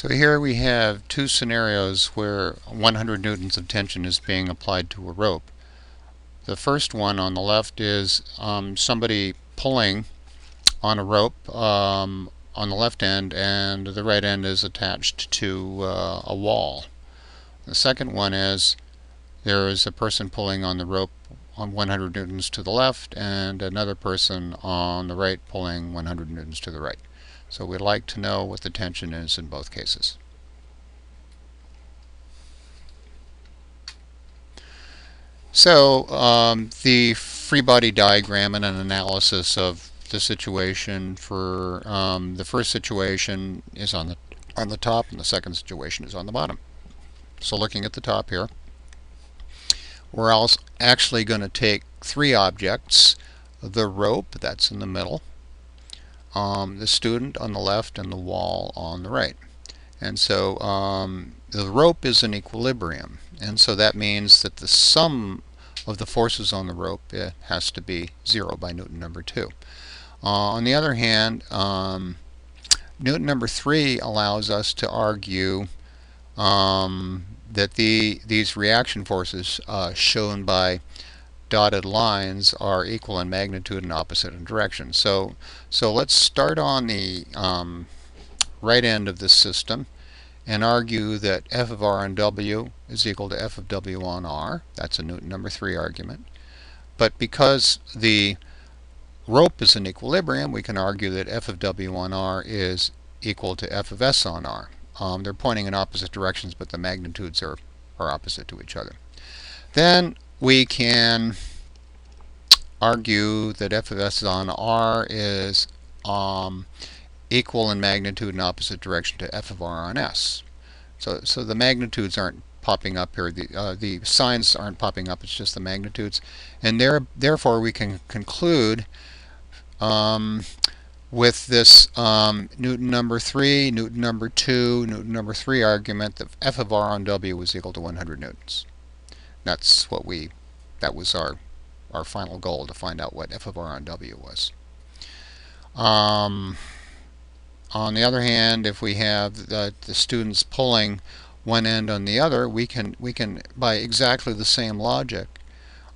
So here we have two scenarios where 100 newtons of tension is being applied to a rope. The first one on the left is somebody pulling on a rope on the left end, and the right end is attached to a wall. The second one is there is a person pulling on the rope on 100 newtons to the left and another person on the right pulling 100 newtons to the right. So we'd like to know what the tension is in both cases. So the free body diagram and an analysis of the situation for the first situation is on the top, and the second situation is on the bottom. So looking at the top here, we're also actually going to take three objects: the rope, that's in the middle, the student on the left, and the wall on the right. And so the rope is in equilibrium, and so that means that the sum of the forces on the rope has to be 0 by Newton number 2. On the other hand, Newton number 3 allows us to argue that these reaction forces shown by dotted lines are equal in magnitude and opposite in direction. So let's start on the right end of this system and argue that F of R on W is equal to F of W on R. That's a Newton number 3 argument. But because the rope is in equilibrium, we can argue that F of W on R is equal to F of S on R. They're pointing in opposite directions, but the magnitudes are opposite to each other. Then we can argue that F of S on R is equal in magnitude and opposite direction to F of R on S. So the magnitudes aren't popping up here. The signs aren't popping up. It's just the magnitudes, and therefore we can conclude with this Newton number 3, Newton number 2, Newton number 3 argument that F of R on W was equal to 100 newtons. That was our final goal, to find out what F of R on W was. On the other hand, if we have the students pulling one end on the other, we can by exactly the same logic,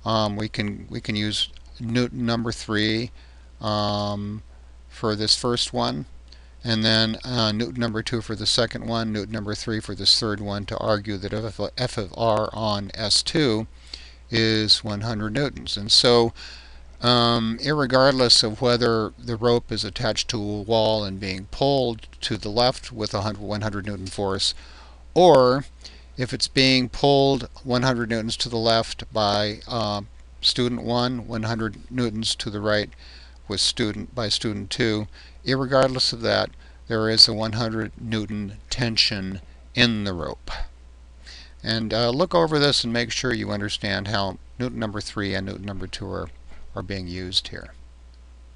we can use Newton number 3 for this first one, and then Newton number 2 for the second one, Newton number 3 for this third one, to argue that F of R on S2 is 100 newtons. And so irregardless of whether the rope is attached to a wall and being pulled to the left with a 100 newton force, or if it's being pulled 100 newtons to the left by student 1, 100 newtons to the right with student 2, irregardless of that, there is a 100 newton tension in the rope. And look over this and make sure you understand how Newton number 3 and Newton number 2 are being used here.